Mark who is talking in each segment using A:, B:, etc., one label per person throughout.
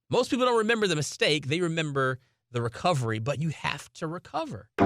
A: Most people don't remember the mistake. They remember the recovery, but you have to recover. Yo,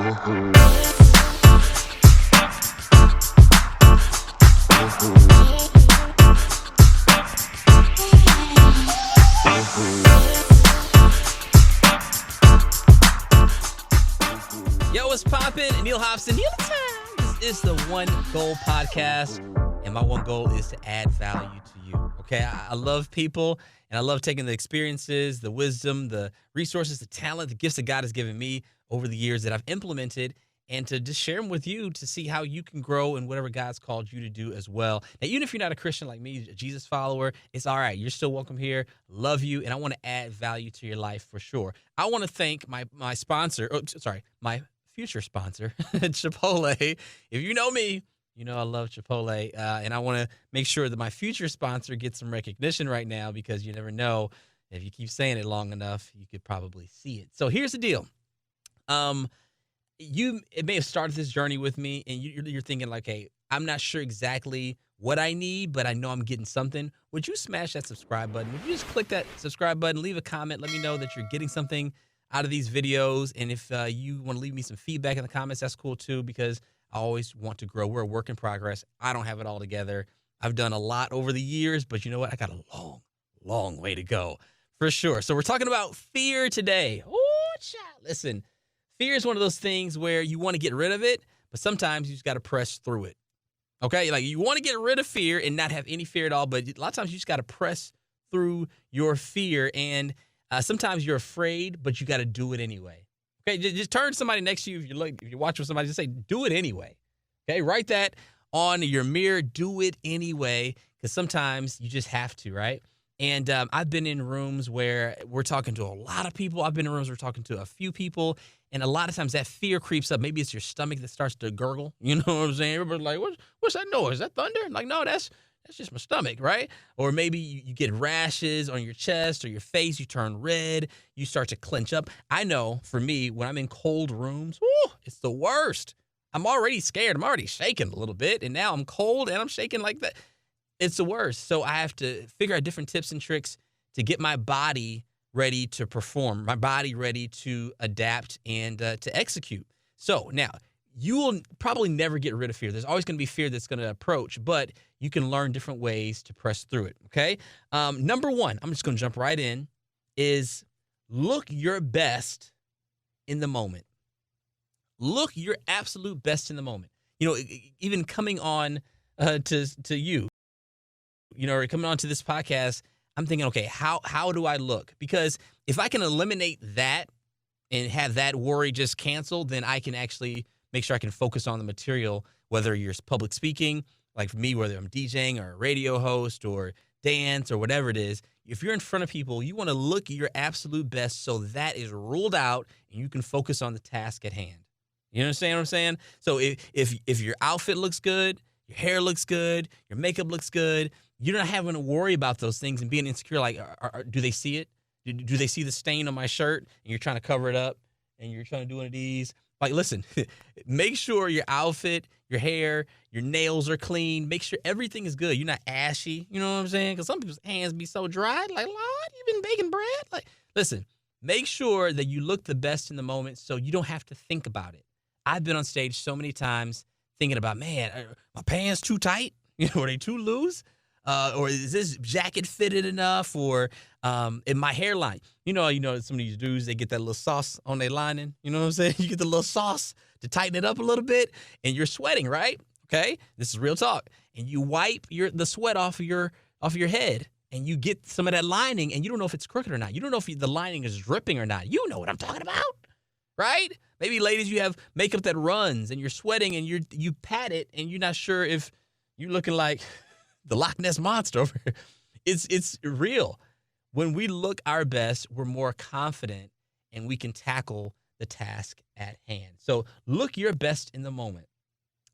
A: what's poppin'? Neal Hobson, Neal time. This is the One Goal Podcast, and my one goal is to add value to you. Okay, I love people, and I love taking the experiences, the wisdom, the resources, the talent, the gifts that God has given me over the years that I've implemented, and to just share them with you to see how you can grow in whatever God's called you to do as well. Now, even if you're not a Christian like me, a Jesus follower, it's all right. You're still welcome here. Love you, and I want to add value to your life for sure. I want to thank my sponsor, my future sponsor, Chipotle. If you know me, you know I love Chipotle, and I want to make sure that my future sponsor gets some recognition right now, because you never know. If you keep saying it long enough, you could probably see it. So here's the deal. It may have started this journey with me, and you're thinking like, hey, I'm not sure exactly what I need, but I know I'm getting something. Would you smash that subscribe button? Would you just click that subscribe button, leave a comment, let me know that you're getting something out of these videos. And if you want to leave me some feedback in the comments, that's cool too, because I always want to grow. We're a work in progress. I don't have it all together. I've done a lot over the years, but you know what? I got a long, long way to go for sure. So we're talking about fear today. Oh, child. Listen, fear is one of those things where you want to get rid of it, but sometimes you just got to press through it. Okay? Like, you want to get rid of fear and not have any fear at all, but a lot of times you just got to press through your fear. And sometimes you're afraid, but you got to do it anyway. Okay, just turn to somebody next to you. If you're watching with somebody, just say, do it anyway. Okay, write that on your mirror. Do it anyway, because sometimes you just have to, right? And I've been in rooms where we're talking to a lot of people. I've been in rooms where we're talking to a few people, and a lot of times that fear creeps up. Maybe it's your stomach that starts to gurgle. You know what I'm saying? Everybody's like, what's that noise? Is that thunder? I'm like, no, that's just my stomach, right? Or maybe you get rashes on your chest or your face. You turn red. You start to clench up. I know for me, when I'm in cold rooms, it's the worst. I'm already scared. I'm already shaking a little bit. And now I'm cold and I'm shaking like that. It's the worst. So I have to figure out different tips and tricks to get my body ready to perform, my body ready to adapt and to execute. So now, you will probably never get rid of fear. There's always going to be fear that's going to approach, but you can learn different ways to press through it, okay? Number one, I'm just going to jump right in, is look your best in the moment. Look your absolute best in the moment. You know, even coming on to you, you know, or coming on to this podcast, I'm thinking, okay, how do I look? Because if I can eliminate that and have that worry just canceled, then I can actually make sure I can focus on the material, whether you're public speaking, like for me, whether I'm DJing or a radio host or dance or whatever it is. If you're in front of people, you want to look your absolute best so that is ruled out and you can focus on the task at hand. You understand what I'm saying? So if your outfit looks good, your hair looks good, your makeup looks good, you're not having to worry about those things and being insecure. Like, do they see it? Do they see the stain on my shirt? And you're trying to cover it up and you're trying to do one of these. Like, listen, make sure your outfit, your hair, your nails are clean. Make sure everything is good. You're not ashy. You know what I'm saying? Because some people's hands be so dry. Like, Lord, you been baking bread? Like, listen, make sure that you look the best in the moment so you don't have to think about it. I've been on stage so many times thinking about, man, are my pants too tight? You know, are they too loose? Or is this jacket fitted enough? Or in my hairline, you know, some of these dudes, they get that little sauce on their lining. You know what I'm saying? You get the little sauce to tighten it up a little bit, and you're sweating, right? Okay, this is real talk. And you wipe the sweat off of your head, and you get some of that lining, and you don't know if it's crooked or not. You don't know if the lining is dripping or not. You know what I'm talking about, right? Maybe ladies, you have makeup that runs, and you're sweating, and you pat it, and you're not sure if you're looking like the Loch Ness Monster over here. It's real. When we look our best, we're more confident and we can tackle the task at hand. So look your best in the moment.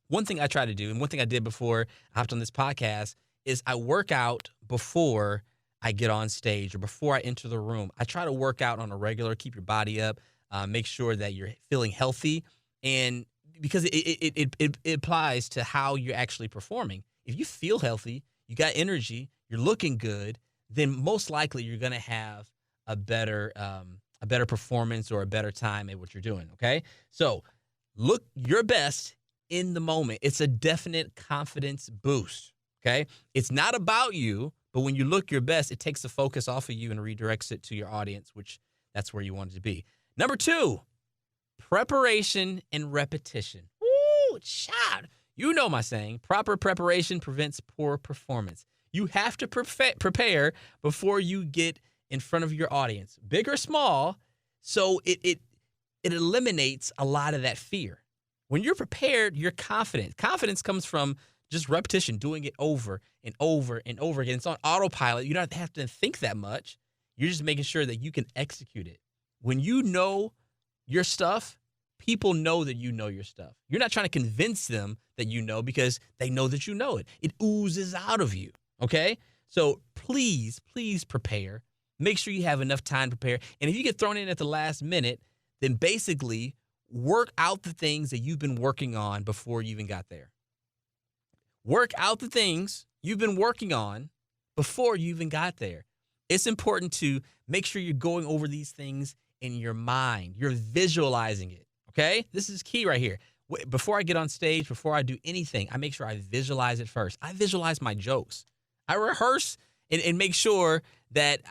A: One thing I try to do, and one thing I did before I hopped on this podcast, is I work out before I get on stage or before I enter the room. I try to work out on a regular, keep your body up, make sure that you're feeling healthy, and because it applies to how you're actually performing. If you feel healthy, you got energy, you're looking good, then most likely you're going to have a better performance or a better time at what you're doing. Okay, so look your best in the moment. It's a definite confidence boost. Okay, it's not about you, but when you look your best, it takes the focus off of you and redirects it to your audience, which that's where you want it to be. Number 2, preparation and repetition. Woo, child. You know my saying, proper preparation prevents poor performance. You have to prepare before you get in front of your audience, big or small, so it eliminates a lot of that fear. When you're prepared, you're confident. Confidence comes from just repetition, doing it over and over and over again. It's on autopilot. You don't have to think that much. You're just making sure that you can execute it. When you know your stuff, people know that you know your stuff. You're not trying to convince them that you know because they know that you know it. It oozes out of you, okay? So please prepare. Make sure you have enough time to prepare. And if you get thrown in at the last minute, then basically work out the things that you've been working on before you even got there. Work out the things you've been working on before you even got there. It's important to make sure you're going over these things in your mind. You're visualizing it, okay? This is key right here. Before I get on stage, before I do anything, I make sure I visualize it first. I visualize my jokes. I rehearse and make sure that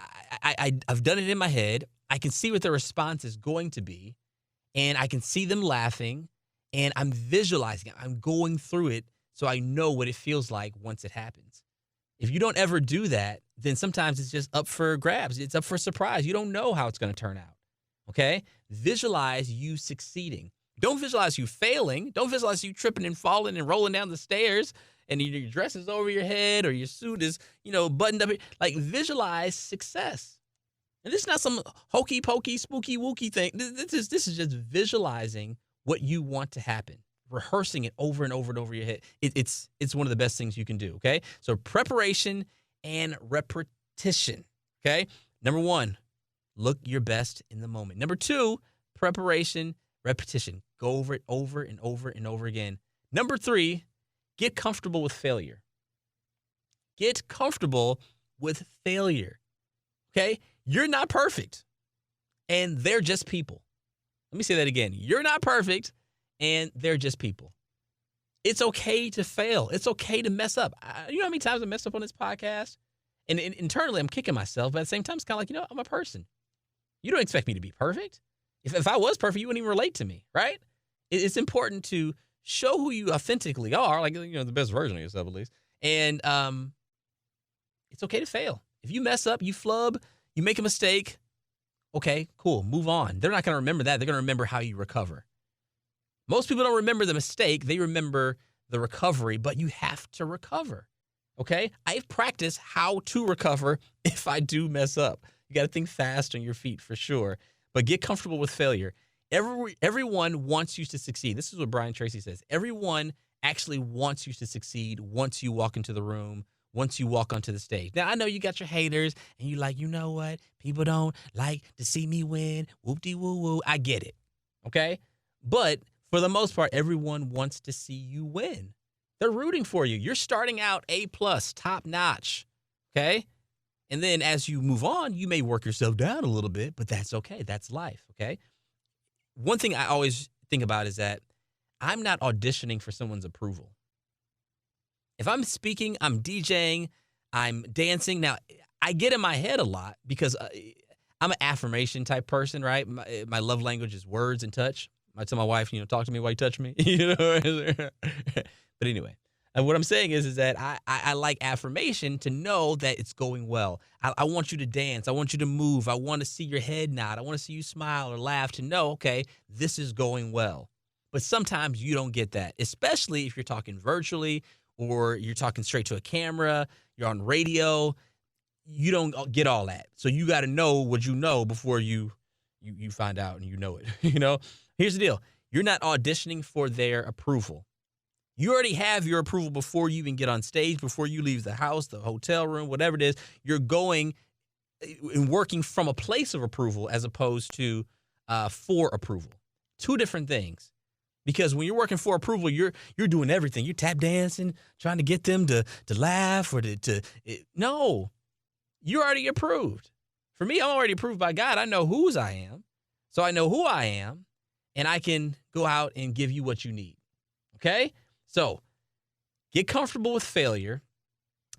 A: I've done it in my head. I can see what the response is going to be, and I can see them laughing, and I'm visualizing it. I'm going through it so I know what it feels like once it happens. If you don't ever do that, then sometimes it's just up for grabs. It's up for surprise. You don't know how it's going to turn out, okay? Visualize you succeeding. Don't visualize you failing. Don't visualize you tripping and falling and rolling down the stairs and your dress is over your head or your suit is, buttoned up. Like, visualize success. And this is not some hokey pokey, spooky wooky thing. This is just visualizing what you want to happen, rehearsing it over and over and over your head. It's one of the best things you can do, okay? So preparation and repetition, okay? Number 1, look your best in the moment. Number 2, preparation, repetition. Go over it over and over and over again. Number 3, get comfortable with failure. Get comfortable with failure, okay? You're not perfect, and they're just people. Let me say that again. You're not perfect, and they're just people. It's okay to fail. It's okay to mess up. You know how many times I messed up on this podcast? And internally, I'm kicking myself, but at the same time, it's kind of like, I'm a person. You don't expect me to be perfect. If I was perfect, you wouldn't even relate to me, right? It's important to show who you authentically are, like, the best version of yourself, at least. And it's okay to fail. If you mess up, you flub, you make a mistake, okay, cool, move on. They're not going to remember that. They're going to remember how you recover. Most people don't remember the mistake. They remember the recovery, but you have to recover, okay? I've practiced how to recover if I do mess up. You got to think fast on your feet for sure, but get comfortable with failure. Everyone wants you to succeed. This is what Brian Tracy says. Everyone actually wants you to succeed once you walk into the room, once you walk onto the stage. Now, I know you got your haters, and you like, you know what? People don't like to see me win. Whoop-de-woo-woo. I get it, okay? But for the most part, everyone wants to see you win. They're rooting for you. You're starting out A+, top notch, okay? And then as you move on, you may work yourself down a little bit, but that's okay. That's life, okay? One thing I always think about is that I'm not auditioning for someone's approval. If I'm speaking, I'm DJing, I'm dancing. Now, I get in my head a lot because I'm an affirmation type person, right? My love language is words and touch. I tell my wife, talk to me while you touch me. But anyway, what I'm saying is that I like affirmation to know that it's going well. I want you to dance. I want you to move. I want to see your head nod. I want to see you smile or laugh to know, okay, this is going well. But sometimes you don't get that, especially if you're talking virtually or you're talking straight to a camera, you're on radio. You don't get all that. So you got to know what you know before you find out and you know it, Here's the deal. You're not auditioning for their approval. You already have your approval before you even get on stage, before you leave the house, the hotel room, whatever it is. You're going and working from a place of approval as opposed to for approval. Two different things. Because when you're working for approval, you're doing everything. You're tap dancing, trying to get them to laugh or no. You're already approved. For me, I'm already approved by God. I know whose I am. So I know who I am, and I can go out and give you what you need. Okay? So get comfortable with failure.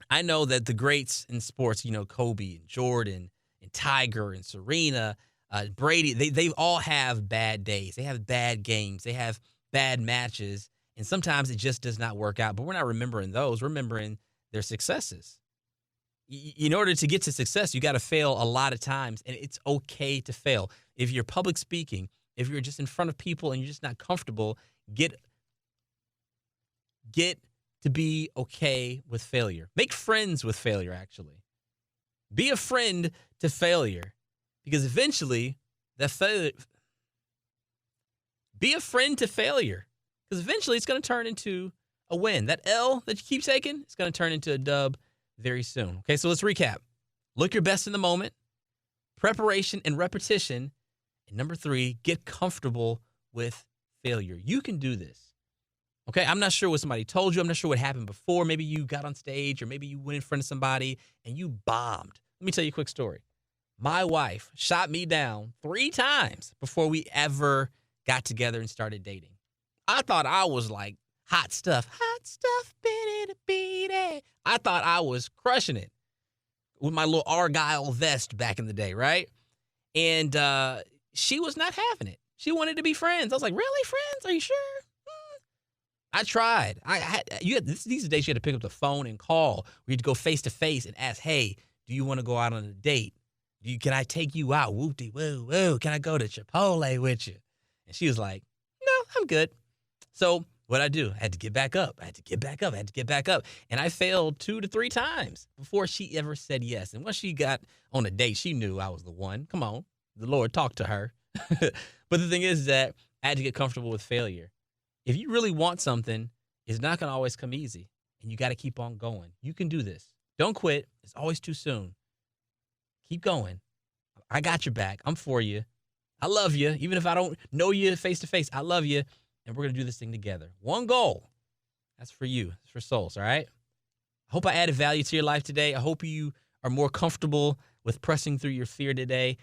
A: I know that the greats in sports, Kobe and Jordan and Tiger and Serena, Brady, they all have bad days. They have bad games. They have bad matches. And sometimes it just does not work out. But we're not remembering those. We're remembering their successes. In order to get to success, you got to fail a lot of times. And it's okay to fail. If you're public speaking, if you're just in front of people and you're just not comfortable, get to be okay with failure. Make friends with failure, actually. Be a friend to failure, because eventually be a friend to failure, because eventually it's going to turn into a win. That L that you keep taking, it's going to turn into a dub very soon. Okay, so let's recap. Look your best in the moment, preparation and repetition, and number 3, get comfortable with failure. You can do this. Okay, I'm not sure what somebody told you. I'm not sure what happened before. Maybe you got on stage, or maybe you went in front of somebody and you bombed. Let me tell you a quick story. My wife shot me down 3 times before we ever got together and started dating. I thought I was like hot stuff, bitty. I thought I was crushing it with my little Argyle vest back in the day, right? And she was not having it. She wanted to be friends. I was like, really, friends? Are you sure? I tried. These days you had to pick up the phone and call. We had to go face to face and ask, hey, do you want to go out on a date? Can I take you out? Woo-dee-woo-woo. Can I go to Chipotle with you? And she was like, no, I'm good. So what'd I do? I had to get back up. And I failed 2 to 3 times before she ever said yes. And once she got on a date, she knew I was the one. Come on. The Lord talked to her. But the thing is that I had to get comfortable with failure. If you really want something, it's not going to always come easy, and you got to keep on going. You can do this. Don't quit. It's always too soon. Keep going. I got your back. I'm for you. I love you. Even if I don't know you face to face, I love you, and we're going to do this thing together. One goal. That's for you. It's for souls, all right? I hope I added value to your life today. I hope you are more comfortable with pressing through your fear today.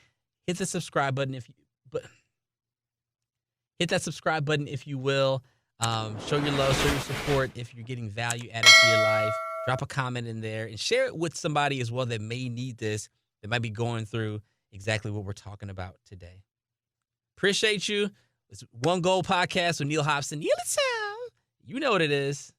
A: Hit the subscribe button if you will. Show your love, show your support if you're getting value added to your life. Drop a comment in there and share it with somebody as well that may need this, that might be going through exactly what we're talking about today. Appreciate you. It's One Goal Podcast with Neal Hobson. Neal, you know what it is.